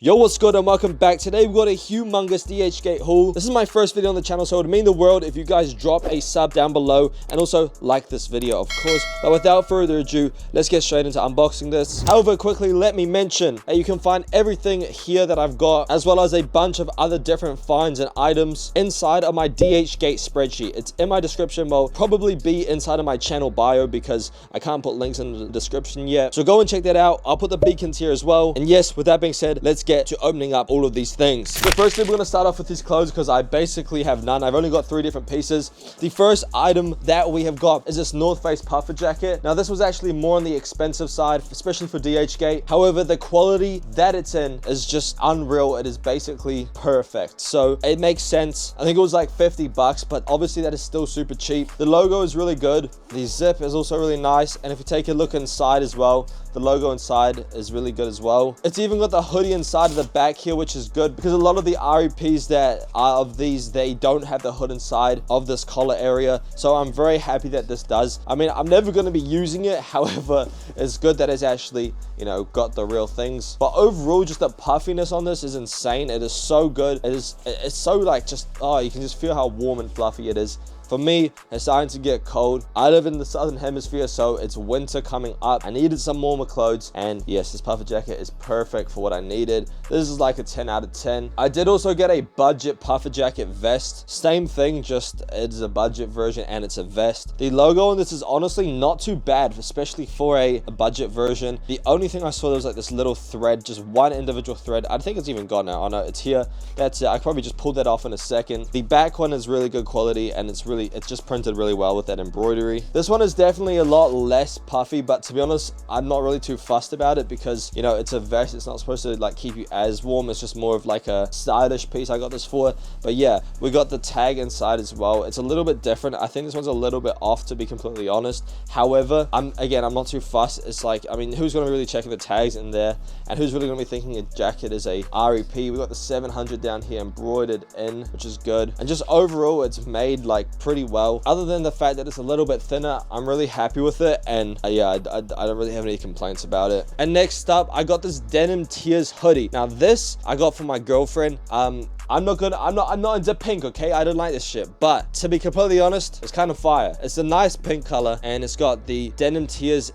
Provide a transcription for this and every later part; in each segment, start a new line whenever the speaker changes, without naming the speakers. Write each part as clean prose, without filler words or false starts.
Yo, what's good and welcome back. Today we got a humongous DHGATE haul. This is my first video on the channel, so it would mean the world if you guys drop a sub down below and also like this video, of course. But without further ado, let's get straight into unboxing this. However, quickly let me mention that you can find everything here that I've got, as well as a bunch of other different finds and items inside of my DHGATE spreadsheet. It's in my description, will probably be inside of my channel bio because I can't put links in the description yet. So go and check that out. I'll put the beacons here as well. And yes, with that being said, let's get to opening up all of these things. So firstly, we're going to start off with these clothes because I basically have none. I've only got 3 different pieces. The first item that we have got is this North Face puffer jacket. Now, this was actually more on the expensive side, especially for DHGATE. However, the quality that it's in is just unreal. It is basically perfect. So it makes sense. I think it was like 50 bucks, but obviously that is still super cheap. The logo is really good. The zip is also really nice. And if you take a look inside as well, the logo inside is really good as well. It's even got the hoodie inside of the back here, which is good because a lot of the REPs that are of these, they don't have the hood inside of this collar area. So I'm very happy that this does. I mean, I'm never going to be using it. However, it's good that it's actually, you know, got the real things. But overall, just the puffiness on this is insane. It is so good. It's so like just, oh, you can just feel how warm and fluffy it is. For me, it's starting to get cold. I live in the southern hemisphere, so it's winter coming up. I needed some warmer clothes, and yes, this puffer jacket is perfect for what I needed. This is like a 10 out of 10. I did also get a budget puffer jacket vest. Same thing, just it's a budget version and it's a vest. The logo on this is honestly not too bad, especially for a budget version. The only thing I saw there was like this little thread, just one individual thread. I think it's even gone now. Oh no, it's here. That's it. I probably just pulled that off in a second. The back one is really good quality, and it's just printed really well with that embroidery. This one is definitely a lot less puffy, but to be honest, I'm not really too fussed about it because, you know, it's a vest. It's not supposed to like keep you as warm. It's just more of like a stylish piece I got this for. But yeah, we got the tag inside as well. It's a little bit different. I think this one's a little bit off, to be completely honest. However, I'm not too fussed. It's like, I mean, who's going to really check the tags in there, and who's really going to be thinking a jacket is a REP? We got the 700 down here embroidered in, which is good. And just overall, it's made like pretty well. Other than the fact that it's a little bit thinner, I'm really happy with it. And yeah, I don't really have any complaints about it. And next up, I got this Denim Tears hoodie. Now this I got from my girlfriend. I'm not into pink, okay? I don't like this shit. But to be completely honest, it's kind of fire. It's a nice pink color, and it's got the Denim Tears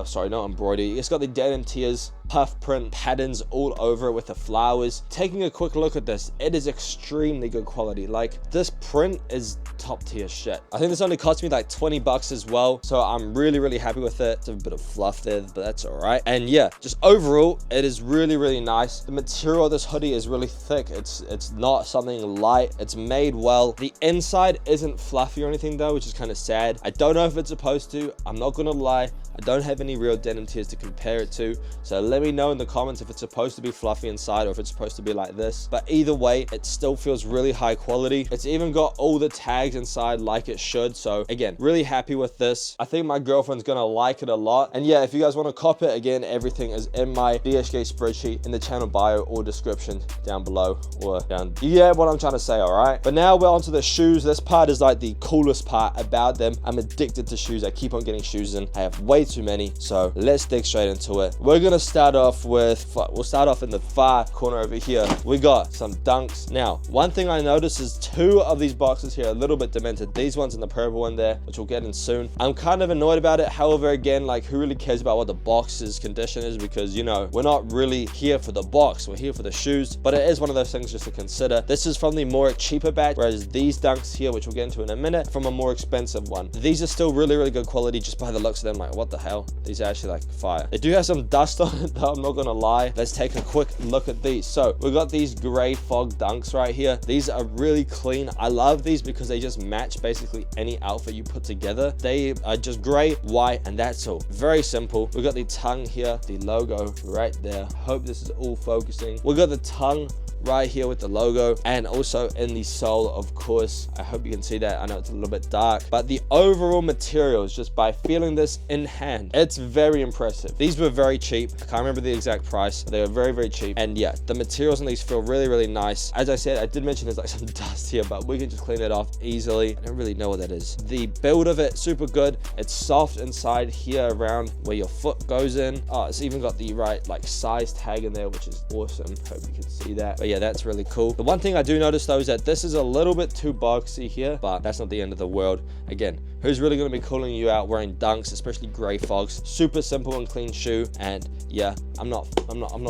sorry, not embroidery. It's got the Denim Tears puff print patterns all over it with the flowers. Taking a quick look at this, it is extremely good quality. Like, this print is top tier shit. I think this only cost me like 20 bucks as well, so I'm really happy with it. It's a bit of fluff there, but that's all right. And yeah, just overall, it is really nice. The material of this hoodie is really thick. It's not something light. It's made well. The inside isn't fluffy or anything though, which is kind of sad. I don't know if it's supposed to. I'm not gonna lie, I don't have any real Denim Tears to compare it to, so let me know in the comments if it's supposed to be fluffy inside or if it's supposed to be like this. But either way, it still feels really high quality. It's even got all the tags inside like it should. So again, really happy with this. I think my girlfriend's gonna like it a lot. And yeah, if you guys want to cop it, again, everything is in my DHGATE spreadsheet in the channel bio or description down below, or down. You get what I'm trying to say, all right? But now we're onto the shoes. This part is like the coolest part about them. I'm addicted to shoes. I keep on getting shoes in. I have way too many, so let's dig straight into it. We're gonna start off with, we'll start off in the far corner over here. We got some Dunks. Now, one thing I noticed is 2 of these boxes here are a little bit demented. These ones and the purple one there, which we'll get in soon. I'm kind of annoyed about it. However, again, like, who really cares about what the box's condition is? Because, you know, we're not really here for the box, we're here for the shoes. But it is one of those things just to consider. This is from the more cheaper batch, whereas these Dunks here, which we'll get into in a minute, from a more expensive one. These are still really good quality just by the looks of them. Like, what the hell? These are actually like fire. They do have some dust on it though, I'm not gonna lie. Let's take a quick look at these. So we got these gray fog Dunks right here. These are really clean. I love these because they just match basically any outfit you put together. They are just gray, white, and that's all. Very simple. We got the tongue here, the logo right there. Hope this is all focusing. We got the tongue right here with the logo, and also in the sole, of course. I hope you can see that. I know it's a little bit dark, but the overall materials, just by feeling this in hand, it's very impressive. These were very cheap. I can't remember the exact price. They were very, very cheap. And yeah, the materials on these feel really, really nice. As I said, I did mention there's like some dust here, but we can just clean it off easily. I don't really know what that is. The build of it, super good. It's soft inside here around where your foot goes in. Oh, it's even got the right like size tag in there, which is awesome. Hope you can see that. But yeah, that's really cool. The one thing I do notice though is that this is a little bit too boxy here, but that's not the end of the world. Again, who's really going to be calling you out wearing Dunks, especially gray fogs? Super simple and clean shoe. And yeah, I'm not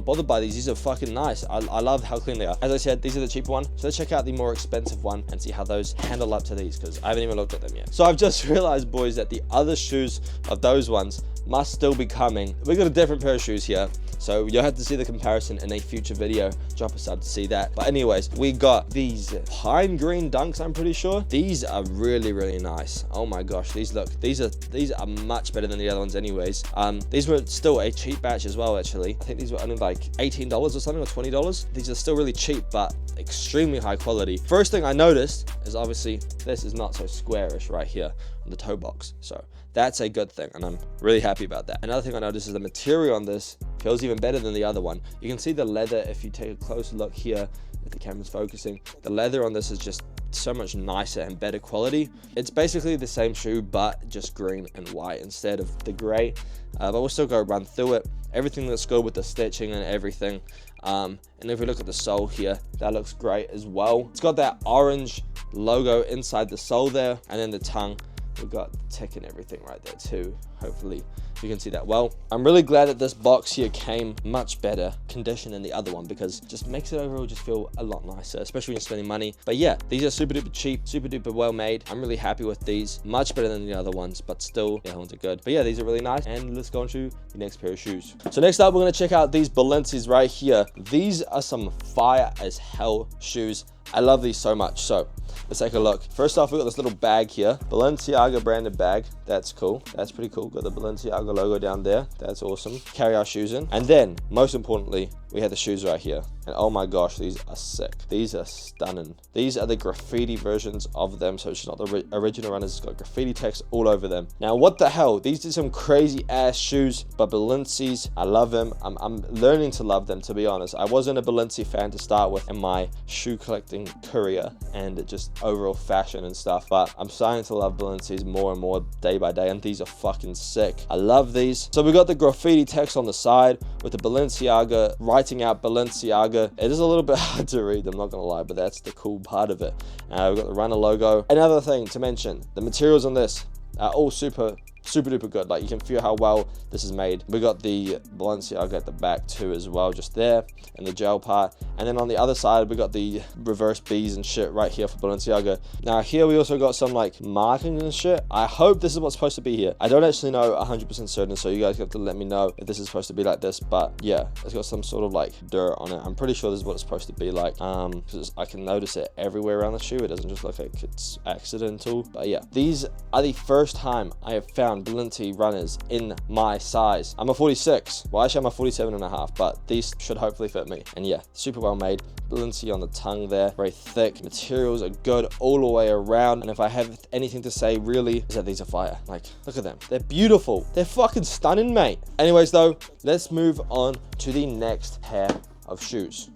bothered by these. These are fucking nice. I love how clean they are. As I said, these are the cheaper one. So let's check out the more expensive one and see how those handle up to these, because I haven't even looked at them yet. So I've just realized, boys, that the other shoes of those ones must still be coming. We got a different pair of shoes here, so you'll have to see the comparison in a future video. Drop a sub to see that. But anyways, we got these pine green Dunks, I'm pretty sure. These are really, really nice. Oh my gosh, these are much better than the other ones anyways. These were still a cheap batch as well, actually. I think these were only like $18 or something, or $20. These are still really cheap, but extremely high quality. First thing I noticed is obviously this is not so squarish right here on the toe box, so that's a good thing, and I'm really happy about that. Another thing I noticed is the material on this feels even better than the other one. You can see the leather if you take a close look here, if the camera's focusing. The leather on this is just so much nicer and better quality. It's basically the same shoe, but just green and white instead of the gray. But we'll still go run through it. Everything looks good with the stitching and everything. And if we look at the sole here, that looks great as well. It's got that orange logo inside the sole there, and then the tongue. We've got the tick and everything right there too. Hopefully you can see that well. I'm really glad that this box here came much better condition than the other one, because it just makes it overall just feel a lot nicer, especially when you're spending money. But yeah, these are super duper cheap, super duper well made. I'm really happy with these. Much better than the other ones, but still the other ones are good. But yeah, these are really nice. And let's go on to the next pair of shoes. So next up, we're gonna check out these Balenci's right here. These are some fire as hell shoes. I love these so much. So let's take a look. First off, we got this little bag here, Balenciaga branded bag. That's cool. That's pretty cool. Got the Balenciaga logo down there. That's awesome. Carry our shoes in. And then, most importantly, we have the shoes right here. And oh my gosh, these are sick. These are stunning. These are the graffiti versions of them. So it's not the original runners. It's got graffiti text all over them. Now, what the hell? These are some crazy ass shoes, but Balenci's, I love them. I'm learning to love them, to be honest. I wasn't a Balenci fan to start with in my shoe collecting career and just overall fashion and stuff, but I'm starting to love Balenci's more and more day by day, and these are fucking sick. I love these. So we got the graffiti text on the side with the Balenciaga, writing out Balenciaga. It is a little bit hard to read, I'm not gonna lie, but that's the cool part of it. We've got the runner logo. Another thing to mention, the materials on this are all super duper good. Like, you can feel how well this is made. We got the Balenciaga at the back too as well, just there, and the gel part. And then on the other side, we got the reverse B's and shit right here for Balenciaga. Now here we also got some like marking and shit. I hope this is what's supposed to be here. I don't actually know 100% certain, so you guys have to let me know if this is supposed to be like this. But yeah, it's got some sort of like dirt on it. I'm pretty sure this is what it's supposed to be like, because I can notice it everywhere around the shoe. It doesn't just look like it's accidental. But yeah, these are the first time I have found Balenci runners in my size. I'm a 46. Well, actually I'm a 47.5, but these should hopefully fit me. And yeah, super well made. Balenci on the tongue there, very thick. Materials are good all the way around. And if I have anything to say really, is that these are fire. Like, look at them. They're beautiful. They're fucking stunning, mate. Anyways though, let's move on to the next pair of shoes.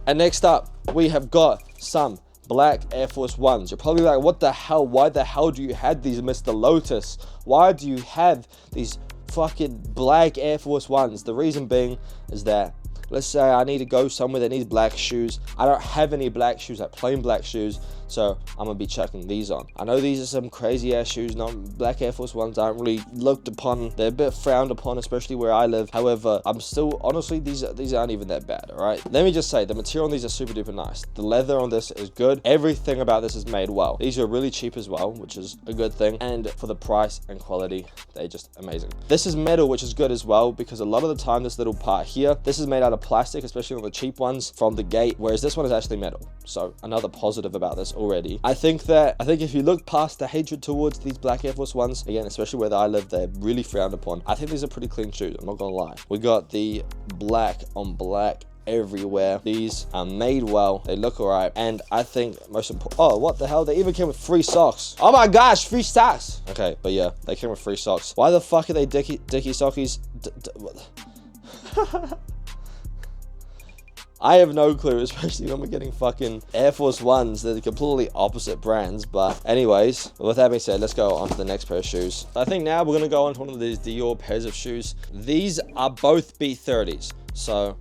And next up, we have got some black Air Force Ones. You're probably like, what the hell? Why the hell do you have these, Mr. Lotus? Why do you have these fucking black Air Force Ones? The reason being is that, let's say I need to go somewhere that needs black shoes. I don't have any black shoes, like plain black shoes, so I'm gonna be chucking these on. I know these are some crazy ass shoes. Black Air Force Ones aren't really looked upon. They're a bit frowned upon, especially where I live. However, I'm still, honestly, these aren't even that bad, all right? Let me just say, the material on these are super duper nice. The leather on this is good. Everything about this is made well. These are really cheap as well, which is a good thing. And for the price and quality, they're just amazing. This is metal, which is good as well, because a lot of the time, this little part here, this is made out of plastic, especially on the cheap ones from the gate, whereas this one is actually metal. So another positive about this already. I think if you look past the hatred towards these black Air Force Ones, again, especially where I live, they're really frowned upon. I think these are pretty clean shoes, I'm not gonna lie. We got the black on black everywhere. These are made well, they look alright, and I think most important, oh, what the hell, they even came with free socks. Oh my gosh, free socks. Okay, but yeah, they came with free socks. Why the fuck are they dicky sockies? I have no clue, especially when we're getting fucking Air Force Ones. They're the completely opposite brands. But anyways, with that being said, let's go on to the next pair of shoes. I think now we're going to go on to one of these Dior pairs of shoes. These are both B30s. So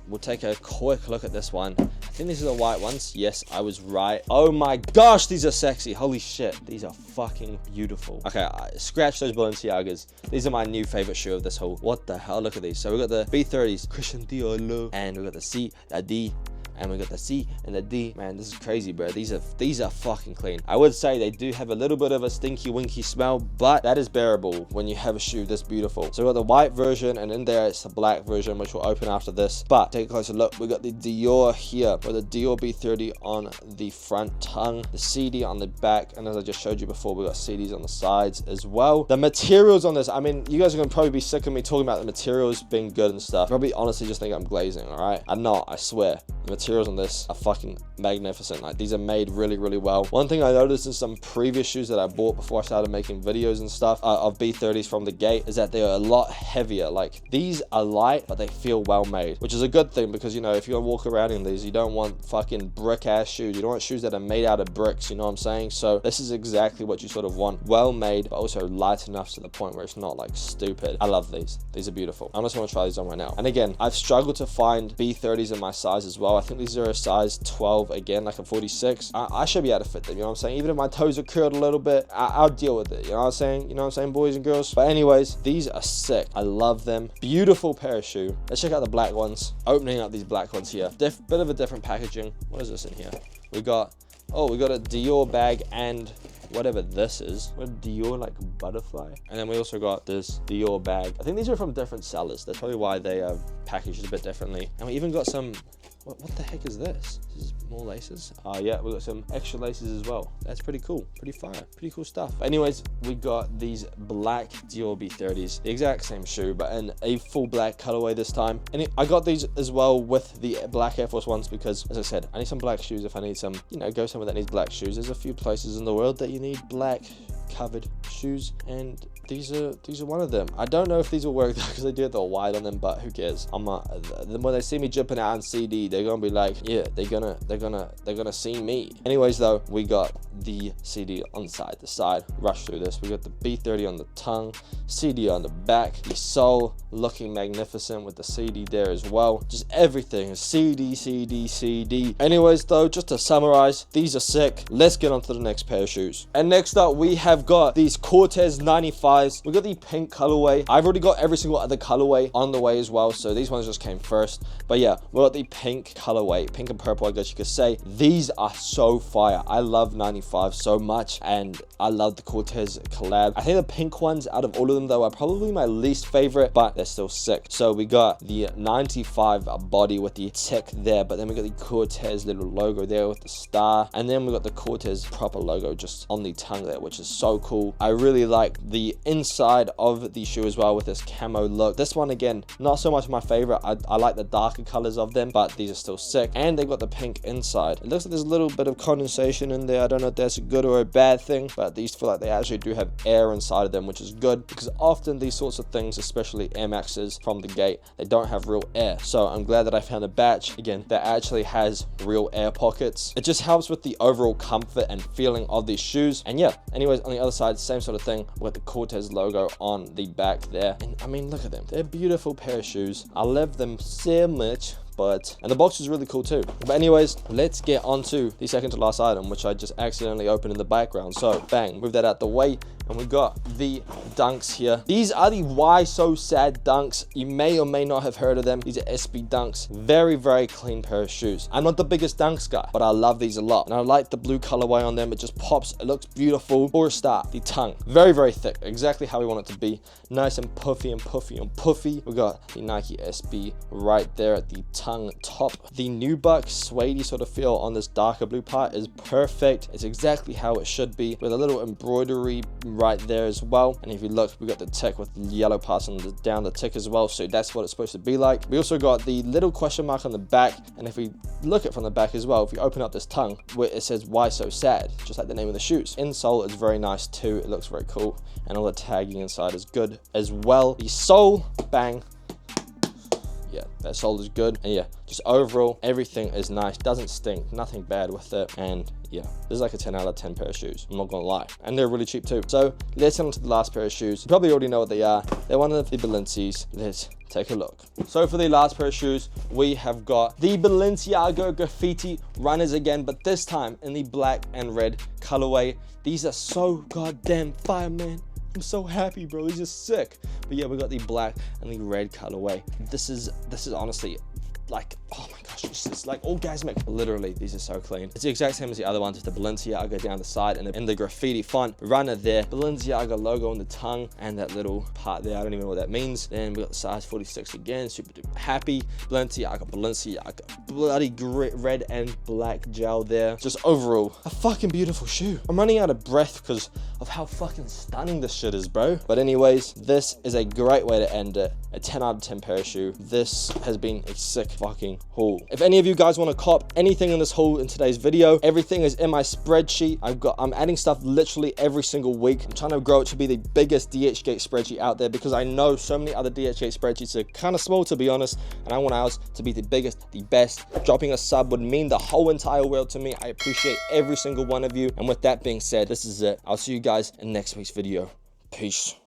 we'll take a quick look at this one. I think these are the white ones. Yes, I was right. Oh my gosh, these are sexy. Holy shit, these are fucking beautiful. Okay, scratch those Balenciagas. These are my new favorite shoe of this whole. What the hell? Look at these. So we got the B30s, Christian Dior, and we got the C, a D, and we got the C and the D. Man, this is crazy, bro. These are fucking clean. I would say they do have a little bit of a stinky winky smell, but that is bearable when you have a shoe this beautiful. So we got the white version, and in there it's the black version, which will open after this. But take a closer look. We got the Dior here, with the Dior B30 on the front tongue, the CD on the back, and as I just showed you before, we got CDs on the sides as well. The materials on this, I mean, you guys are gonna probably be sick of me talking about the materials being good and stuff. Probably honestly just think I'm glazing, all right? I'm not, I swear. The materials on this are fucking magnificent. Like, these are made really, really well. One thing I noticed in some previous shoes that I bought before I started making videos and stuff of B30s from the Gate is that they are a lot heavier. Like, these are light, but they feel well made, which is a good thing, because, you know, if you're gonna walk around in these, you don't want fucking brick ass shoes. You don't want shoes that are made out of bricks, you know what I'm saying? So this is exactly what you sort of want. Well made, but also light enough to the point where it's not like stupid. I love these. These are beautiful. I just want to try these on right now. And again, I've struggled to find B30s in my size as well. I think these are a size 12 again, like a 46. I should be able to fit them, you know what I'm saying? Even if my toes are curled a little bit, I'll deal with it, you know what I'm saying? You know what I'm saying, boys and girls? But anyways, these are sick. I love them. Beautiful pair of shoe. Let's check out the black ones. Opening up these black ones here. Bit of a different packaging. What is this in here? We got a Dior bag and whatever this is. What, Dior like butterfly? And then we also got this Dior bag. I think these are from different sellers. That's probably why they are packaged a bit differently. And we even got some, what the heck is this? This is more laces. Yeah, we got some extra laces as well. That's pretty cool. Pretty fire. Pretty cool stuff. Anyways, we got these black Dior B30s. The exact same shoe, but in a full black colorway this time. And I got these as well with the black Air Force Ones because, as I said, I need some black shoes if I need some, you know, go somewhere that needs black shoes. There's a few places in the world that you need black covered shoes, and these are one of them. I don't know if these will work though, because they do have the white on them, but who cares? When they see me jumping out on CD, they're gonna be like, yeah, they're gonna see me. Anyways though, we got the CD on the side. Rush through this. We got the B30 on the tongue, CD on the back, the sole looking magnificent with the CD there as well. Just everything, CD. Anyways though, just to summarize, these are sick. Let's get on to the next pair of shoes. And next up, we have got these Cortez 95s. We got the pink colorway. I've already got every single other colorway on the way as well, so these ones just came first. But yeah, we got the pink colorway, pink and purple, I guess you could say. These are so fire. I love 95 so much, and I love the Cortez collab. I think the pink ones out of all of them though are probably my least favorite, but they're still sick. So we got the 95 body with the tick there, but then we got the Cortez little logo there with the star, and then we got the Cortez proper logo just on the tongue there, which is so cool. I really like the inside of the shoe as well with this camo look. This one again, not so much my favorite. I like the darker colors of them, but these are still sick. And they've got the pink inside. It looks like there's a little bit of condensation in there. I don't know if that's a good or a bad thing, but these feel like they actually do have air inside of them, which is good, because often these sorts of things, especially Air Maxes from the Gate, they don't have real air. So I'm glad that I found a batch again that actually has real air pockets. It just helps with the overall comfort and feeling of these shoes. And yeah, anyways, on the other side, same sort of thing with the Cortez logo on the back there. And I mean, look at them. They're a beautiful pair of shoes. I love them so much. And the box is really cool too. But anyways, let's get on to the second to last item, which I just accidentally opened in the background. So bang, move that out the way. And we got the dunks here. These are the Why So Sad dunks. You may or may not have heard of them. These are SB dunks. Very, very clean pair of shoes. I'm not the biggest dunks guy, but I love these a lot. And I like the blue colorway on them. It just pops. It looks beautiful. For a start, the tongue. Very, very thick. Exactly how we want it to be. Nice and puffy and puffy and puffy. We got the Nike SB right there at the tongue top. The nubuck suede sort of feel on this darker blue part is perfect. It's exactly how it should be, with a little embroidery right there as well. And if you look, we got the tick with the yellow parts on down the tick as well, so that's what it's supposed to be like. We also got the little question mark on the back, and if we look at from the back as well, if you open up this tongue, where it says "Why so sad," just like the name of the shoes. Insole is very nice too, it looks very cool, and all the tagging inside is good as well. The sole, bang, yeah, that sole is good. And yeah, just overall everything is nice, doesn't stink, nothing bad with it. And yeah, this is like a 10 out of 10 pair of shoes, I'm not gonna lie, and they're really cheap too. So let's get on to the last pair of shoes. You probably already know what they are. They're one of the Balenci's. Let's take a look. So for the last pair of shoes, we have got the Balenciaga graffiti runners again, but this time in the black and red colorway. These are so goddamn fire, man. I'm so happy, bro. These are sick. But yeah, we got the black and the red colorway. This is honestly like, oh my gosh, it's like orgasmic. Literally, these are so clean. It's the exact same as the other ones with the Balenciaga down the side and in the graffiti font runner there. Balenciaga logo on the tongue and that little part there. I don't even know what that means. Then we got the size 46 again. Super duper happy. Balenciaga, bloody red and black gel there. Just overall, a fucking beautiful shoe. I'm running out of breath because of how fucking stunning this shit is, bro. But anyways, this is a great way to end it. A 10 out of 10 pair of shoe. This has been a sick fucking haul. If any of you guys want to cop anything in this haul in today's video, everything is in my spreadsheet. I'm adding stuff literally every single week. I'm trying to grow it to be the biggest DHGATE spreadsheet out there, because I know so many other DHGATE spreadsheets are kind of small, to be honest, and I want ours to be the biggest, the best. Dropping a sub would mean the whole entire world to me. I appreciate every single one of you. And with that being said, this is it. I'll see you guys in next week's video. Peace.